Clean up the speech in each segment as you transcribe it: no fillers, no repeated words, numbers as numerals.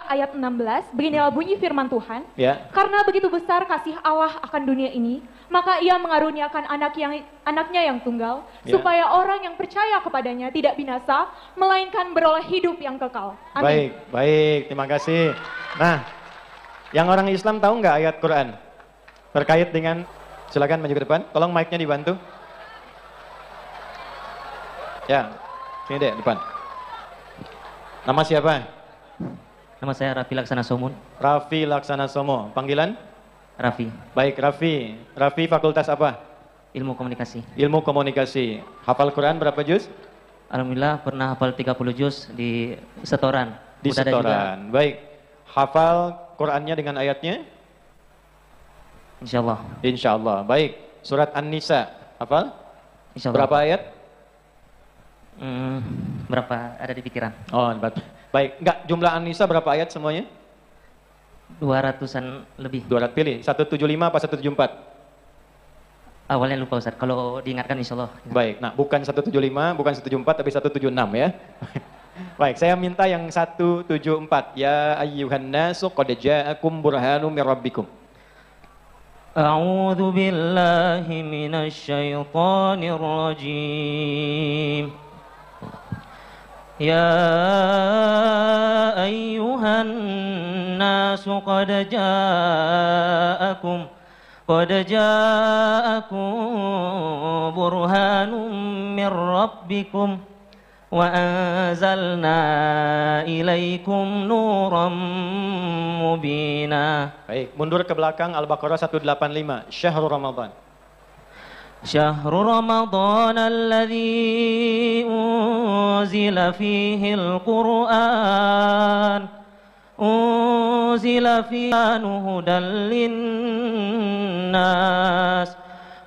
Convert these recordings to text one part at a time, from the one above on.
ayat 16, beginilah bunyi firman Tuhan. Ya. Karena begitu besar kasih Allah akan dunia ini, maka ia mengaruniakan anaknya yang tunggal, Ya. supaya orang yang percaya kepadanya tidak binasa, melainkan beroleh hidup yang kekal. Amin. Baik, terima kasih. Nah, yang orang Islam tahu nggak ayat Quran? Terkait dengan, silakan maju ke depan, tolong mic-nya dibantu. Ya, sini deh, depan. Nama siapa? Nama saya Raffi Laksana Somun. Raffi Laksana Somo. Panggilan? Raffi. Baik, Raffi. Raffi fakultas apa? Ilmu komunikasi. Ilmu komunikasi. Hafal Quran berapa juz? Alhamdulillah pernah hafal 30 juz di setoran. Di Udah ada juga. setoran. Baik. Hafal Qurannya dengan ayatnya? Insyaallah. Insyaallah. Baik. Surat An-Nisa. Hafal? Insyaallah. Berapa ayat? Berapa ada di pikiran? Oh, baik. Enggak, jumlah An-Nisa berapa ayat semuanya? 200-an lebih. 200, pilih. 175 apa 174? Awalnya lupa Ustaz. Kalau diingatkan insyaallah. Baik. Nah, bukan 175, bukan 174 tapi 176 ya. Baik, saya minta yang 174. Ya ayyuhan nasu qad ja'akum burhanum mir rabbikum. A'udzu billahi minasy syaithanir rajim. Ya ayyuhan nasu qad ja'akum burhanum mir rabbikum wa anzalna ilaikum nuran mubina. Baik, mundur ke belakang Al-Baqarah 185. Syahrul Ramadan. Syahrul Ramadan alladzi unzila fihi al-Qur'an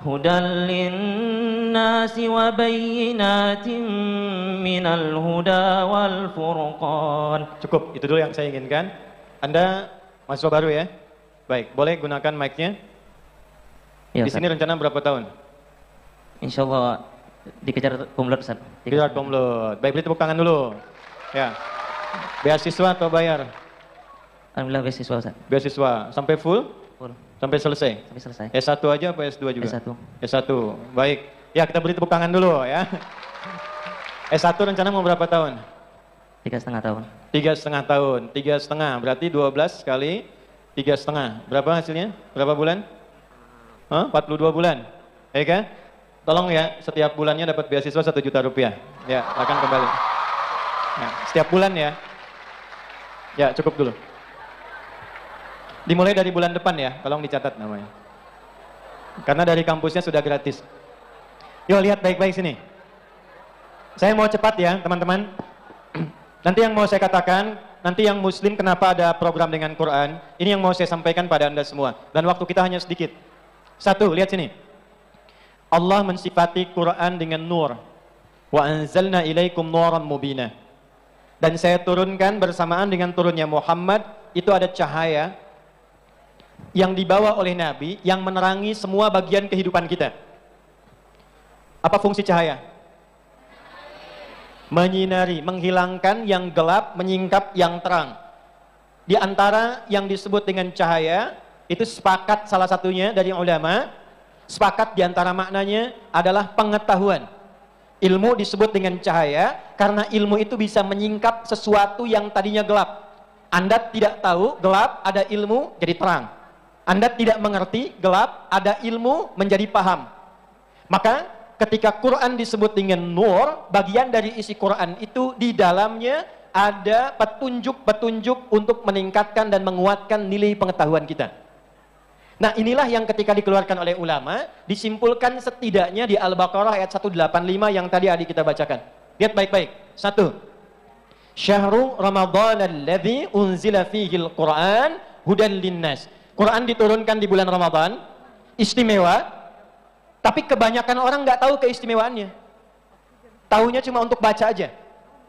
hudan linnas wa bayyinatin minal huda wal furqan. Cukup, itu dulu yang saya inginkan. Anda mahasiswa baru ya? Baik, boleh gunakan mic-nya. Ya, Di sini rencana berapa tahun? Insyaallah dikejar kumlot Ustaz. Dikejar kumlot. Baik, beri tepuk tangan dulu. Ya. Beasiswa atau bayar? Alhamdulillah beasiswa Ustaz. Beasiswa. Sampai full? Full. Sampai selesai? Sampai selesai. S1 aja apa S2 juga? S1. S1. Baik. Ya, kita beri tepuk tangan dulu ya. S1 rencana mau berapa tahun? 3,5 tahun. 3,5 tahun. 3,5 berarti 12 kali 3,5. Berapa hasilnya? Berapa bulan? 42 bulan. Ya kan? Tolong ya, setiap bulannya dapat beasiswa 1 juta rupiah. Ya, akan kembali. Ya, setiap bulan ya. Ya, cukup dulu. Dimulai dari bulan depan ya, tolong dicatat namanya. Karena dari kampusnya sudah gratis. Yuk lihat baik-baik sini. Saya mau cepat ya teman-teman. Nanti yang mau saya katakan, nanti yang muslim kenapa ada program dengan Quran, ini yang mau saya sampaikan pada Anda semua. Dan waktu kita hanya sedikit. 1, lihat sini. Allah mensifati Quran dengan nur. Wa anzalna ilaikum nuran mubina. Dan saya turunkan bersamaan dengan turunnya Muhammad, itu ada cahaya yang dibawa oleh Nabi yang menerangi semua bagian kehidupan kita. Apa fungsi cahaya? Menyinari, menghilangkan yang gelap, menyingkap yang terang. Di antara yang disebut dengan cahaya, itu sepakat salah satunya dari ulama, sepakat di antara maknanya adalah pengetahuan. Ilmu disebut dengan cahaya karena ilmu itu bisa menyingkap sesuatu yang tadinya gelap. Anda tidak tahu, gelap, ada ilmu, jadi terang. Anda tidak mengerti, gelap, ada ilmu, menjadi paham. Maka ketika Quran disebut dengan nur, bagian dari isi Quran itu di dalamnya ada petunjuk-petunjuk untuk meningkatkan dan menguatkan nilai pengetahuan kita. Nah, inilah yang ketika dikeluarkan oleh ulama, disimpulkan setidaknya di Al-Baqarah ayat 185 yang tadi adik kita bacakan. Lihat baik-baik. 1. Syahrul Ramadan alladzi unzila fihi al-Qur'an hudan linnas. Quran diturunkan di bulan Ramadan, istimewa, tapi kebanyakan orang nggak tahu keistimewaannya. Tahunya cuma untuk baca aja.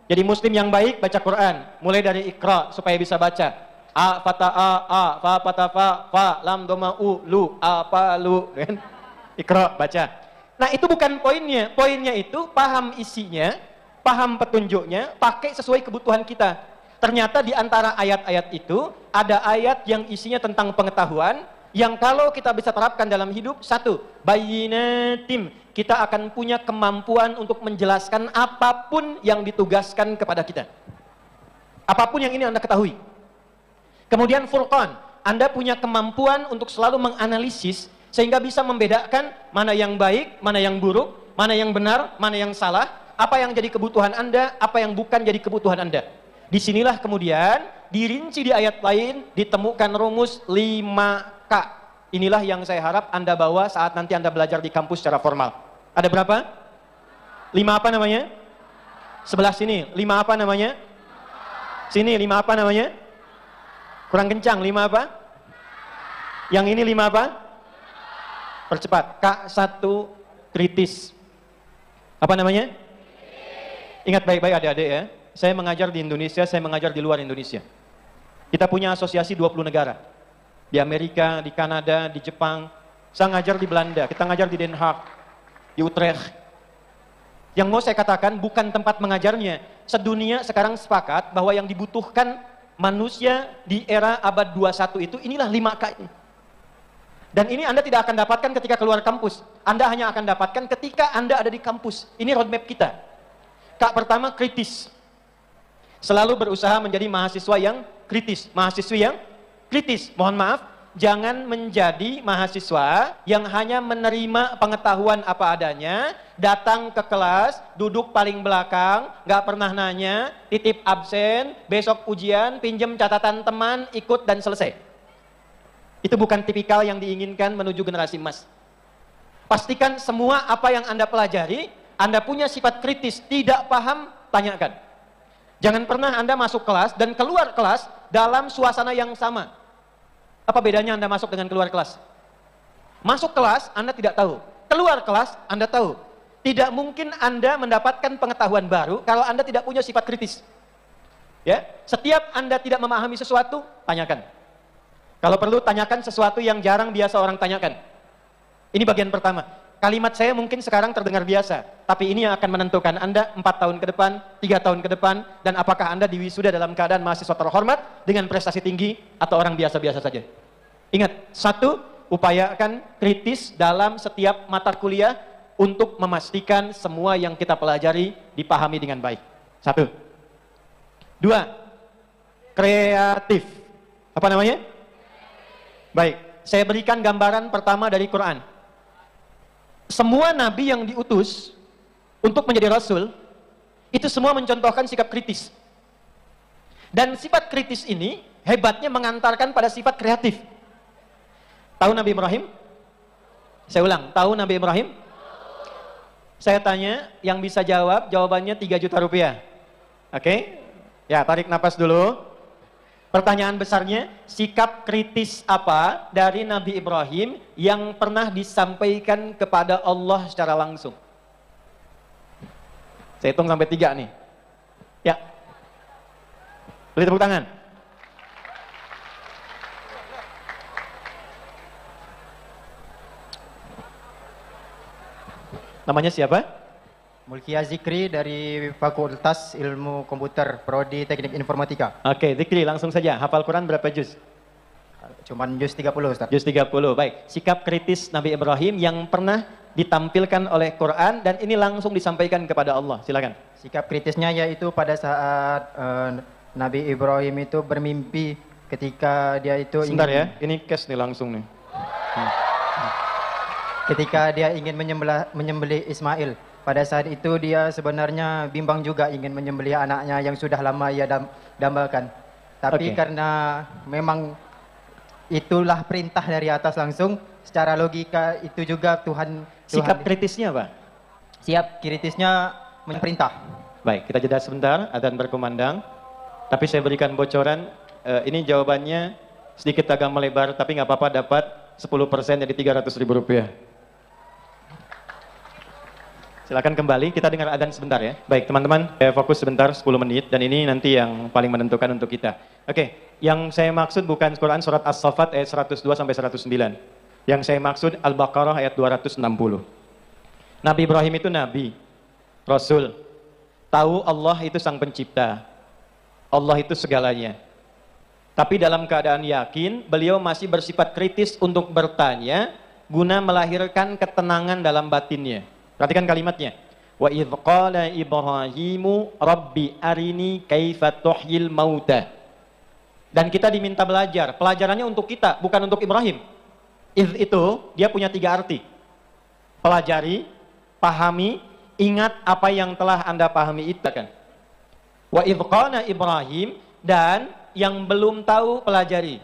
Jadi muslim yang baik baca Quran, mulai dari Iqra supaya bisa baca. A fata a, fa fata fa, lam doma u, lu, apa lu, kan? Iqra baca. Nah, itu bukan poinnya. Poinnya itu paham isinya, paham petunjuknya, pakai sesuai kebutuhan kita. Ternyata di antara ayat-ayat itu ada ayat yang isinya tentang pengetahuan yang kalau kita bisa terapkan dalam hidup, satu, bayyinatim, kita akan punya kemampuan untuk menjelaskan apapun yang ditugaskan kepada kita. Apapun yang ini Anda ketahui. Kemudian Furqan, Anda punya kemampuan untuk selalu menganalisis sehingga bisa membedakan mana yang baik, mana yang buruk, mana yang benar, mana yang salah, apa yang jadi kebutuhan Anda, apa yang bukan jadi kebutuhan Anda. Disinilah kemudian dirinci di ayat lain ditemukan rumus 5K. Inilah yang saya harap Anda bawa saat nanti Anda belajar di kampus secara formal. Ada berapa? 5 apa namanya? Sebelah sini, 5 apa namanya? Sini, 5 apa namanya? Kurang kencang, 5 apa? Yang ini 5 apa? Percepat, K1 kritis. Apa namanya? Ingat baik-baik adik-adik ya. Saya mengajar di Indonesia, saya mengajar di luar Indonesia. Kita punya asosiasi 20 negara. Di Amerika, di Kanada, di Jepang. Saya ngajar di Belanda, kita ngajar di Den Haag, di Utrecht. Yang mau saya katakan bukan tempat mengajarnya. Sedunia sekarang sepakat bahwa yang dibutuhkan manusia di era abad 21 itu inilah 5K ini. Dan ini Anda tidak akan dapatkan ketika keluar kampus. Anda hanya akan dapatkan ketika Anda ada di kampus. Ini roadmap kita. K pertama kritis. Selalu berusaha menjadi mahasiswa yang kritis, mahasiswi yang kritis. Mohon maaf, jangan menjadi mahasiswa yang hanya menerima pengetahuan apa adanya, datang ke kelas, duduk paling belakang, gak pernah nanya, titip absen, besok ujian, pinjem catatan teman, ikut dan selesai. Itu bukan tipikal yang diinginkan menuju generasi emas. Pastikan semua apa yang Anda pelajari, Anda punya sifat kritis, tidak paham, tanyakan. Jangan pernah Anda masuk kelas dan keluar kelas dalam suasana yang sama. Apa bedanya Anda masuk dengan keluar kelas? Masuk kelas Anda tidak tahu, keluar kelas Anda tahu. Tidak mungkin Anda mendapatkan pengetahuan baru kalau Anda tidak punya sifat kritis. Ya, setiap Anda tidak memahami sesuatu, tanyakan. Kalau perlu tanyakan sesuatu yang jarang biasa orang tanyakan. Ini bagian pertama. Kalimat saya mungkin sekarang terdengar biasa, tapi ini yang akan menentukan Anda 4 tahun ke depan, 3 tahun ke depan, dan apakah Anda diwisuda dalam keadaan mahasiswa terhormat dengan prestasi tinggi atau orang biasa-biasa saja. Ingat, satu, upayakan kritis dalam setiap mata kuliah untuk memastikan semua yang kita pelajari dipahami dengan baik. Satu. Dua, kreatif. Apa namanya? Baik, saya berikan gambaran pertama dari Quran. Semua nabi yang diutus untuk menjadi rasul, itu semua mencontohkan sikap kritis. Dan sifat kritis ini hebatnya mengantarkan pada sifat kreatif. Tahu Nabi Ibrahim? Saya ulang, tahu Nabi Ibrahim? Saya tanya, yang bisa jawab, jawabannya 3 juta rupiah. Oke? Ya, tarik napas dulu. Pertanyaan besarnya, sikap kritis apa dari Nabi Ibrahim yang pernah disampaikan kepada Allah secara langsung? Saya hitung sampai 3 nih. Ya. Beri tepuk tangan. Namanya siapa? Mulkia Zikri dari Fakultas Ilmu Komputer, Prodi Teknik Informatika. Oke, Zikri langsung saja. Hafal Quran berapa juz? Cuman juz 30, Ustaz. Juz 30, baik. Sikap kritis Nabi Ibrahim yang pernah ditampilkan oleh Quran dan ini langsung disampaikan kepada Allah. Silakan. Sikap kritisnya yaitu pada saat Nabi Ibrahim itu bermimpi ketika dia itu Sebentar ya, ini cash nih langsung nih. Ketika dia ingin menyembelih Ismail. Pada saat itu dia sebenarnya bimbang juga ingin menyembelih anaknya yang sudah lama ia dambakan. Tapi karena memang itulah perintah dari atas langsung, secara logika itu juga Tuhan. Sikap kritisnya apa? Siap kritisnya memerintah. Baik, kita jeda sebentar, adzan berkumandang. Tapi saya berikan bocoran, ini jawabannya sedikit agak melebar, tapi nggak apa-apa, dapat 10% jadi 300.000 rupiah. Silakan kembali, kita dengar adzan sebentar ya. Baik teman-teman, fokus sebentar 10 menit dan ini nanti yang paling menentukan untuk kita. Oke, yang saya maksud bukan Quran surat As-Saffat ayat 102 sampai 109. Yang saya maksud Al-Baqarah ayat 260. Nabi Ibrahim itu nabi, rasul. Tahu Allah itu sang pencipta. Allah itu segalanya. Tapi dalam keadaan yakin, beliau masih bersifat kritis untuk bertanya, guna melahirkan ketenangan dalam batinnya. Perhatikan kalimatnya. Wa idh qala Ibrahimu Rabbi arini kaifa tuhyil mauta. Dan kita diminta belajar. Pelajarannya untuk kita, bukan untuk Ibrahim. Idh itu, dia punya 3 arti. Pelajari, pahami, ingat apa yang telah Anda pahami itu kan. Wa idh qala Ibrahim, dan yang belum tahu pelajari.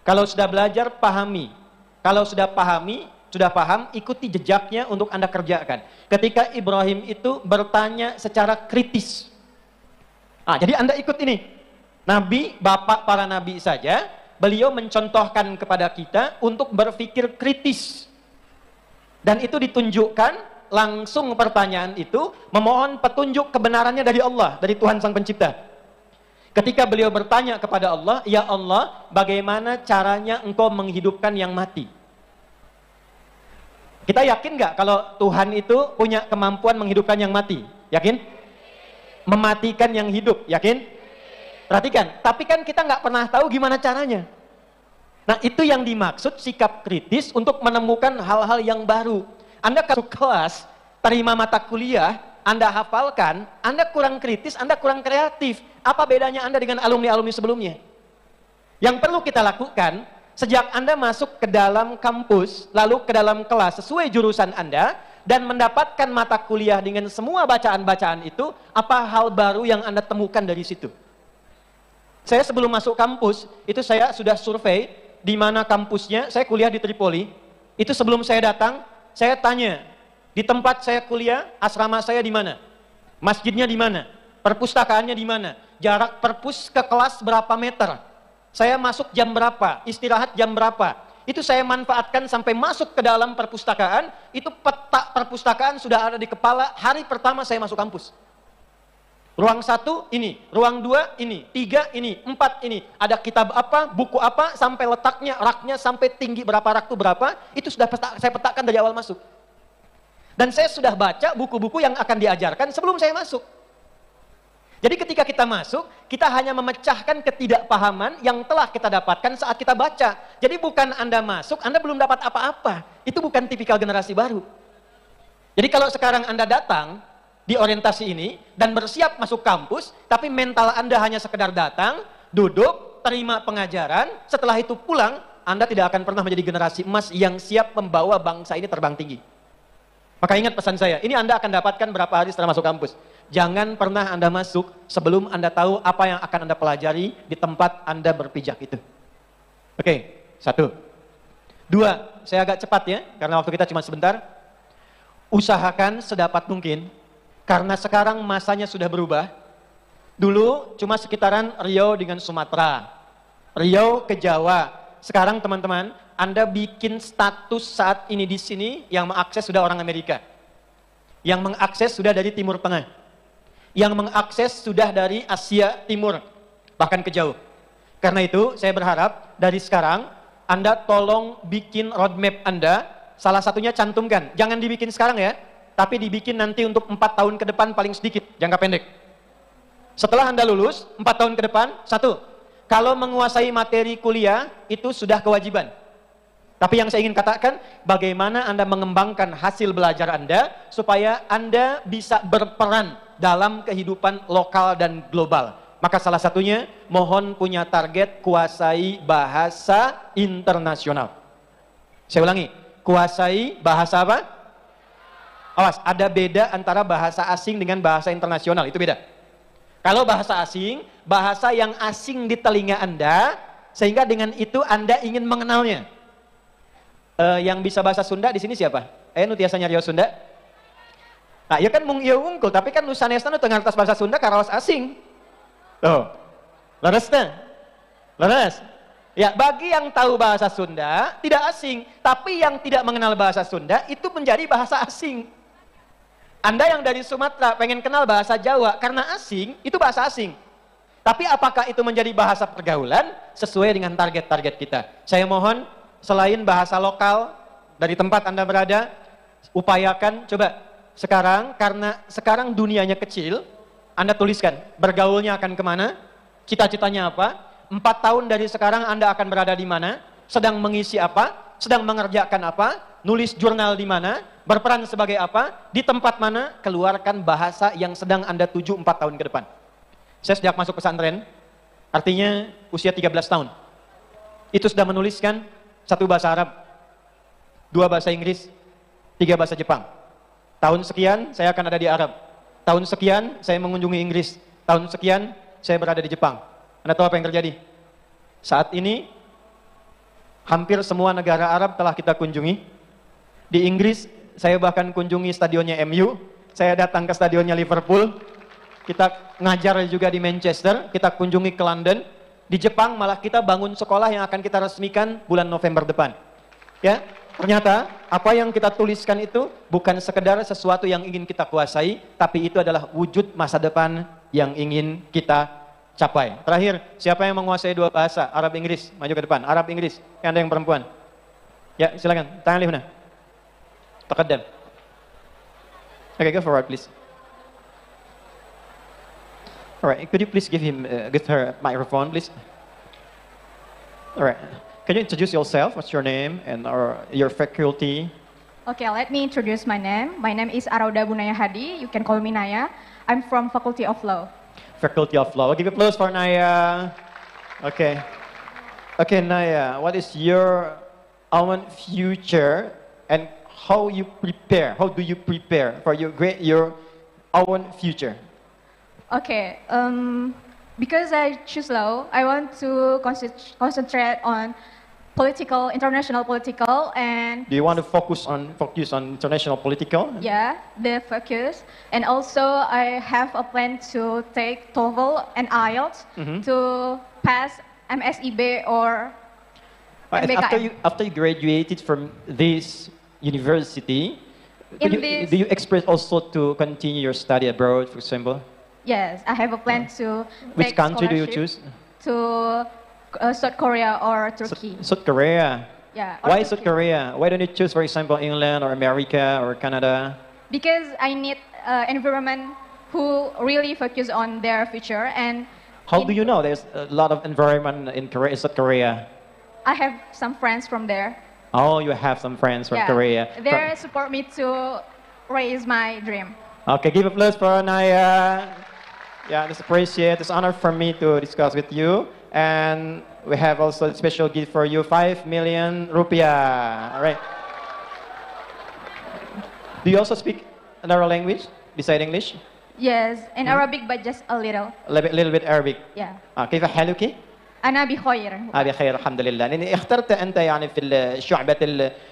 Kalau sudah belajar, pahami. Kalau sudah pahami, sudah paham, ikuti jejaknya untuk Anda kerjakan. Ketika Ibrahim itu bertanya secara kritis. Jadi Anda ikut ini. Nabi, bapak para nabi saja, beliau mencontohkan kepada kita untuk berpikir kritis. Dan itu ditunjukkan langsung pertanyaan itu, memohon petunjuk kebenarannya dari Allah, dari Tuhan Sang Pencipta. Ketika beliau bertanya kepada Allah, ya Allah, bagaimana caranya engkau menghidupkan yang mati? Kita yakin nggak kalau Tuhan itu punya kemampuan menghidupkan yang mati? Yakin? Mematikan yang hidup, yakin? Perhatikan, tapi kan kita nggak pernah tahu gimana caranya. Nah, itu yang dimaksud sikap kritis untuk menemukan hal-hal yang baru. Anda masuk kelas, terima mata kuliah, Anda hafalkan, Anda kurang kritis, Anda kurang kreatif. Apa bedanya Anda dengan alumni-alumni sebelumnya? Yang perlu kita lakukan, sejak Anda masuk ke dalam kampus, lalu ke dalam kelas sesuai jurusan Anda, dan mendapatkan mata kuliah dengan semua bacaan-bacaan itu, apa hal baru yang Anda temukan dari situ? Saya sebelum masuk kampus, itu saya sudah survei di mana kampusnya, saya kuliah di Tripoli. Itu sebelum saya datang, saya tanya, di tempat saya kuliah, asrama saya di mana? Masjidnya di mana? Perpustakaannya di mana? Jarak perpus ke kelas berapa meter? Saya masuk jam berapa? Istirahat jam berapa? Itu saya manfaatkan sampai masuk ke dalam perpustakaan, itu peta perpustakaan sudah ada di kepala hari pertama saya masuk kampus. Ruang 1 ini, ruang 2 ini, 3 ini, 4 ini. Ada kitab apa, buku apa, sampai letaknya, raknya, sampai tinggi berapa, rak itu berapa, itu sudah saya petakan dari awal masuk. Dan saya sudah baca buku-buku yang akan diajarkan sebelum saya masuk. Jadi ketika kita masuk, kita hanya memecahkan ketidakpahaman yang telah kita dapatkan saat kita baca. Jadi bukan Anda masuk, Anda belum dapat apa-apa. Itu bukan tipikal generasi baru. Jadi kalau sekarang Anda datang di orientasi ini dan bersiap masuk kampus, tapi mental Anda hanya sekedar datang, duduk, terima pengajaran, setelah itu pulang, Anda tidak akan pernah menjadi generasi emas yang siap membawa bangsa ini terbang tinggi. Maka ingat pesan saya, ini Anda akan dapatkan berapa hari setelah masuk kampus. Jangan pernah Anda masuk sebelum Anda tahu apa yang akan Anda pelajari di tempat Anda berpijak itu. Oke, 1. 2, saya agak cepat ya, karena waktu kita cuma sebentar. Usahakan sedapat mungkin, karena sekarang masanya sudah berubah. Dulu cuma sekitaran Riau dengan Sumatera, Riau ke Jawa. Sekarang teman-teman, Anda bikin status saat ini di sini, yang mengakses sudah orang Amerika, yang mengakses sudah dari Timur Tengah, yang mengakses sudah dari Asia Timur, bahkan ke jauh. Karena itu saya berharap dari sekarang Anda tolong bikin roadmap Anda, salah satunya cantumkan, jangan dibikin sekarang ya, tapi dibikin nanti untuk 4 tahun ke depan paling sedikit, jangka pendek. Setelah Anda lulus, 4 tahun ke depan, 1, kalau menguasai materi kuliah, itu sudah kewajiban. Tapi yang saya ingin katakan, bagaimana Anda mengembangkan hasil belajar Anda, supaya Anda bisa berperan dalam kehidupan lokal dan global. Maka salah satunya, mohon punya target kuasai bahasa internasional. Saya ulangi, kuasai bahasa apa? Awas, ada beda antara bahasa asing dengan bahasa internasional, itu beda. Kalau bahasa asing, bahasa yang asing di telinga Anda, sehingga dengan itu Anda ingin mengenalnya. Yang bisa bahasa Sunda di sini siapa? Nu tiasa nyarios Sunda? Nah, ya kan mung ieu unggul, tapi kan nu sanesna nu teu ngartos bahasa Sunda karaos asing. Tuh. Leres teh? Leres. Ya, bagi yang tahu bahasa Sunda tidak asing, tapi yang tidak mengenal bahasa Sunda itu menjadi bahasa asing. Anda yang dari Sumatera pengen kenal bahasa Jawa karena asing, itu bahasa asing. Tapi apakah itu menjadi bahasa pergaulan sesuai dengan target-target kita? Saya mohon, selain bahasa lokal dari tempat Anda berada, upayakan coba sekarang, karena sekarang dunianya kecil, Anda tuliskan bergaulnya akan kemana, Cita-citanya apa? 4 tahun dari sekarang Anda akan berada di mana? Sedang mengisi apa? Sedang mengerjakan apa? Nulis jurnal di mana? Berperan sebagai apa? Di tempat mana? Keluarkan bahasa yang sedang Anda tuju 4 tahun ke depan. Saya sejak masuk pesantren, artinya usia 13 tahun. Itu sudah menuliskan 1 bahasa Arab, 2 bahasa Inggris, 3 bahasa Jepang. Tahun sekian saya akan ada di Arab. Tahun sekian saya mengunjungi Inggris. Tahun sekian saya berada di Jepang. Anda tahu apa yang terjadi? Saat ini hampir semua negara Arab telah kita kunjungi. Di Inggris saya bahkan kunjungi stadionnya MU. Saya datang ke stadionnya Liverpool. Kita ngajar juga di Manchester. Kita kunjungi ke London. Di Jepang malah kita bangun sekolah yang akan kita resmikan bulan November depan. Ya, ternyata apa yang kita tuliskan itu bukan sekedar sesuatu yang ingin kita kuasai, tapi itu adalah wujud masa depan yang ingin kita capai. Terakhir, siapa yang menguasai 2 bahasa, Arab Inggris? Maju ke depan. Arab Inggris. Ada yang perempuan? Ya, silakan. Tangan lihuna. Taqaddam. Okay, go forward, please. Alright, could you please give her a microphone, please? Alright, can you introduce yourself? What's your name and your faculty? Okay, let me introduce my name. My name is Arauda Bunaya Hadi. You can call me Naya. I'm from Faculty of Law. Faculty of Law. I'll give applause for Naya. Okay. Okay, Naya, what is your own future and how you prepare? How do you prepare for your own future? Okay, because I choose law, I want to concentrate on political, international political, and Do you want to focus on international political? yeah, the focus. And also, I have a plan to take TOEFL and IELTS to pass MSEB or MBKM. After you graduated from this university, In do you express also to continue your study abroad, for example? Yes, I have a plan to Which take country do you scholarship choose? to South Korea or Turkey. South Korea. Yeah. or Why Turkey. South Korea? Why don't you choose, for example, England or America or Canada? Because I need environment who really focus on their future, and How do you know there's a lot of environment in South Korea? I have some friends from there. Oh, you have some friends from Yeah. Korea. They support me to raise my dream. Okay, give applause for Naya. Yeah, it's appreciate. It's honor for me to discuss with you. And we have also a special gift for you, 5 million rupiah. All right. Do you also speak another language beside English? Yes, in Arabic, but just a little. A little bit Arabic. Yeah. كيف حالك؟ أنا بخير. بخير الحمد لله. يعني اخترت أنت يعني في شعبة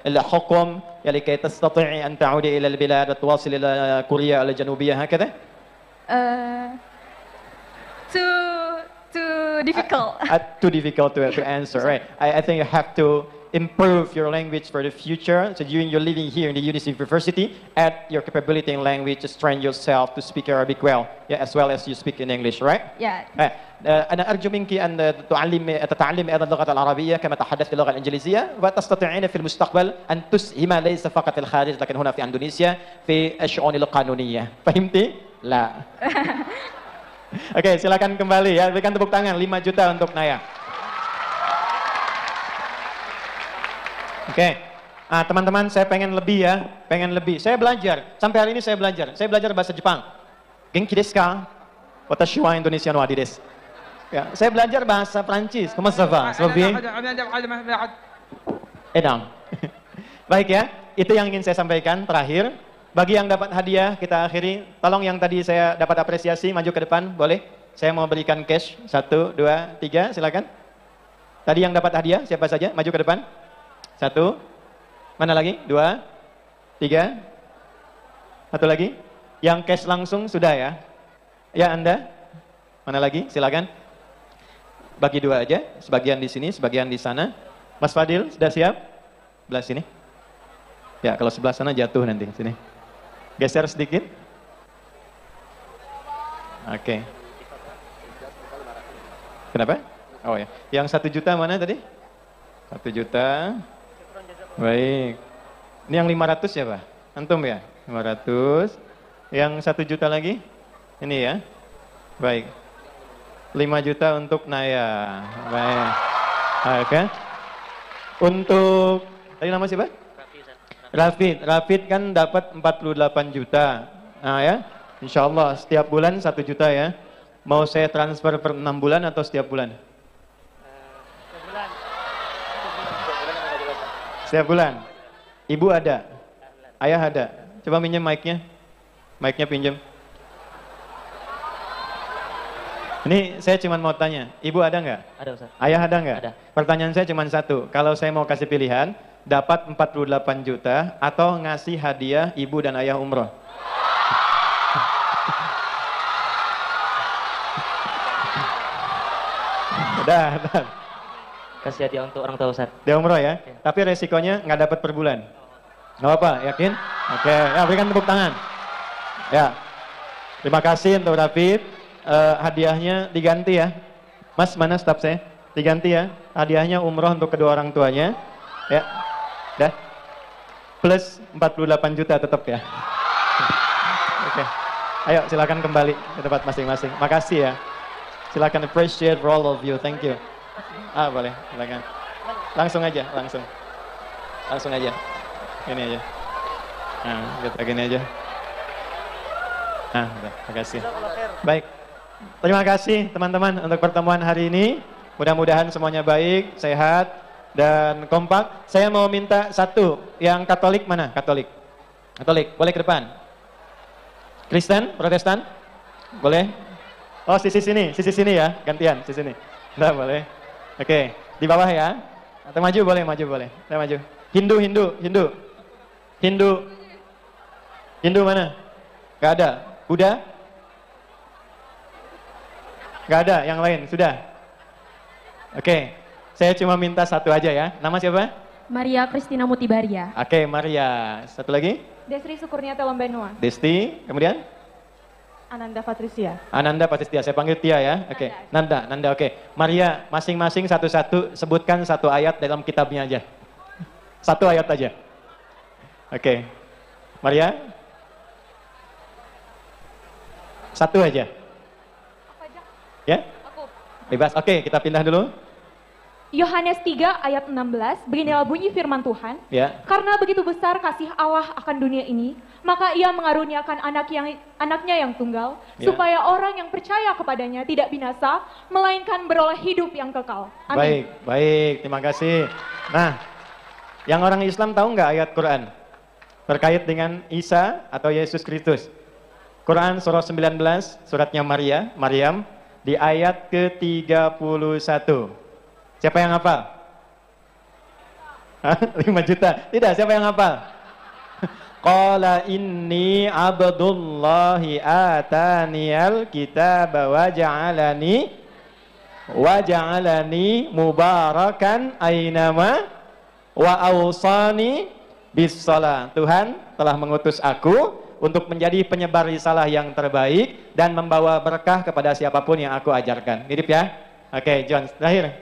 الحكم لكي تستطيعي أن تعودي إلى البلاد وتواصلي إلى كوريا الجنوبية هكذا؟ Too difficult. Too difficult to answer, right? I think you have to improve your language for the future. So during your living here in the university, add your capability in language to train yourself to speak Arabic well, yeah, as well as you speak in English, right? Yeah. أنا أرجو منك أن تتعلمي أيضا اللغة العربية كما تحدثت اللغة الإنجليزية وتستطيعين في المستقبل أن تسهم ليس فقط في الخارج لكن هنا في إندونيسيا في الشؤون القانونية. فهمتي؟ لا. Oke, silakan kembali ya. Berikan tepuk tangan 5 juta untuk Naya. Oke. Teman-teman, saya pengen lebih ya, pengen lebih. Saya belajar. Sampai hari ini saya belajar. Saya belajar bahasa Jepang. Genki desu ka? Watashi wa Indonesian wadi desu. Ya, saya belajar bahasa Prancis. Comment ça va? Ça va bien? Edam. Baik ya, itu yang ingin saya sampaikan terakhir. Bagi yang dapat hadiah, kita akhiri. Tolong yang tadi saya dapat apresiasi, maju ke depan, boleh? Saya mau berikan cash. 1, 2, 3, silakan. Tadi yang dapat hadiah, siapa saja? Maju ke depan. 1, mana lagi? 2, 3. Satu lagi. Yang cash langsung sudah ya? Ya Anda? Mana lagi? Silakan. Bagi 2 aja, sebagian di sini, sebagian di sana. Mas Fadil, sudah siap? Sebelah sini. Ya, kalau sebelah sana jatuh nanti. Sini. Geser sedikit. Oke. Kenapa? Oh ya. Yang 1 juta mana tadi? 1 juta. Baik. Ini yang 500 ya Pak? Antum ya? 500. Yang 1 juta lagi? Ini ya? Baik. 5 juta untuk Naya. Baik. Oke. Untuk tadi nama siapa? Rafid kan dapat 48 juta. Nah ya, insya Allah setiap bulan 1 juta ya. Mau saya transfer per 6 bulan atau setiap bulan? Setiap bulan. Ibu ada? Ayah ada? Coba minjem mic-nya. Mic-nya pinjam. Ini saya cuma mau tanya, ibu ada nggak? Ada Ustaz. Ayah ada nggak? Ada. Pertanyaan saya cuma satu, kalau saya mau kasih pilihan, dapat 48 juta atau ngasih hadiah ibu dan ayah umroh? Udah. Kasih hadiah untuk orang tua Ustaz. Dia umroh ya? Oke. Tapi resikonya nggak dapat per bulan. Nggak apa, yakin? Oke, ya berikan tepuk tangan. Ya, terima kasih untuk Rafid. Hadiahnya diganti ya. Mas, mana staf saya? Diganti ya. Hadiahnya umroh untuk kedua orang tuanya. Ya, dah. Plus 48 juta tetap ya. Oke. Ayo silakan kembali ke tempat masing-masing. Makasih ya. Silakan, appreciate for all of you. Thank you. Boleh, silakan. Langsung aja, langsung. Langsung aja. Ini aja. Nah, kita gini aja. Nah, udah, makasih. Baik. Terima kasih teman-teman untuk pertemuan hari ini. Mudah-mudahan semuanya baik, sehat, dan kompak. Saya mau minta satu, yang Katolik mana? Katolik. Katolik, boleh ke depan. Kristen, Protestan? Boleh? Oh, sisi sini ya, gantian, sisi sini. Nah, boleh. Oke, di bawah ya. Atau maju boleh, Saya maju. Hindu mana? Gak ada. Buddha? Gak ada, yang lain, sudah? Oke, saya cuma minta satu aja ya. Nama siapa? Maria Kristina Mutibaria. Oke, Maria. Satu lagi? Desri Sukurniata Lambanua. Desti, kemudian? Ananda Patricia. Ananda Patistia, saya panggil Tia ya. Oke, Nanda, oke. Maria, masing-masing satu-satu sebutkan satu ayat dalam kitabnya aja. Satu ayat aja. Oke. Maria? Satu aja. Ya? Bebas. Oke, kita pindah dulu. Yohanes 3 ayat 16, beginilah bunyi firman Tuhan. Ya. Karena begitu besar kasih Allah akan dunia ini, maka ia mengaruniakan anaknya yang tunggal, Ya. supaya orang yang percaya kepadanya tidak binasa, melainkan beroleh hidup yang kekal. Amin. Baik, terima kasih. Nah, yang orang Islam tahu nggak ayat Quran? Berkait dengan Isa atau Yesus Kristus. Quran surah 19, suratnya Maryam, di ayat ke-31. Siapa yang hafal? 5 juta. Tidak, siapa yang hafal? Qala inni abdullahi ataniyal kitaba wa ja'alani mubarakan ainama wa awsani bis shalah. Tuhan telah mengutus aku untuk menjadi penyebar risalah yang terbaik dan membawa berkah kepada siapapun yang aku ajarkan. Mirip ya? Oke, John, terakhir.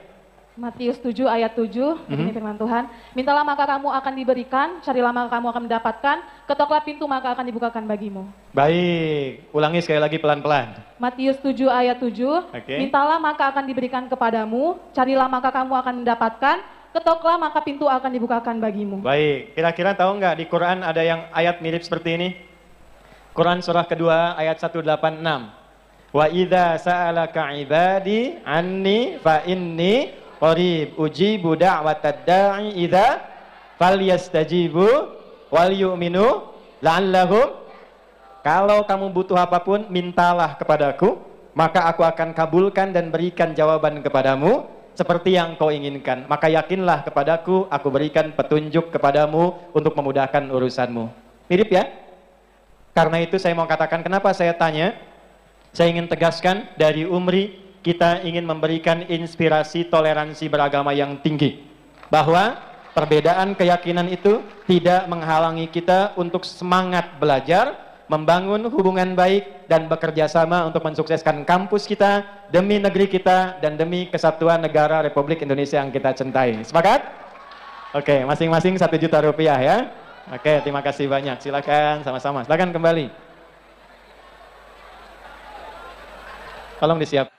Matius 7 ayat 7, begini firman Tuhan. Mintalah maka kamu akan diberikan, carilah maka kamu akan mendapatkan, ketoklah pintu maka akan dibukakan bagimu. Baik, ulangi sekali lagi pelan-pelan. Matius 7 ayat 7, Oke. mintalah maka akan diberikan kepadamu, carilah maka kamu akan mendapatkan, ketoklah maka pintu akan dibukakan bagimu. Baik, kira-kira tahu nggak di Quran ada yang ayat mirip seperti ini? Quran surah kedua ayat 186. Wa idza sa'alaka ibadi anni fa inni qarib ujibu da'watad da'i idza falyastajibu wal yu'minu la'allahum. Kalau kamu butuh apapun, mintalah kepadaku, maka aku akan kabulkan dan berikan jawaban kepadamu seperti yang kau inginkan. Maka yakinlah kepadaku, aku berikan petunjuk kepadamu untuk memudahkan urusanmu. Mirip ya? Karena itu saya mau katakan, kenapa saya tanya, saya ingin tegaskan dari Umri, kita ingin memberikan inspirasi toleransi beragama yang tinggi. Bahwa perbedaan keyakinan itu tidak menghalangi kita untuk semangat belajar, membangun hubungan baik, dan bekerja sama untuk mensukseskan kampus kita, demi negeri kita, dan demi kesatuan negara Republik Indonesia yang kita cintai. Sepakat? Oke, masing-masing 1 juta rupiah ya. Oke, terima kasih banyak. Silakan sama-sama. Silakan kembali. Tolong disiap.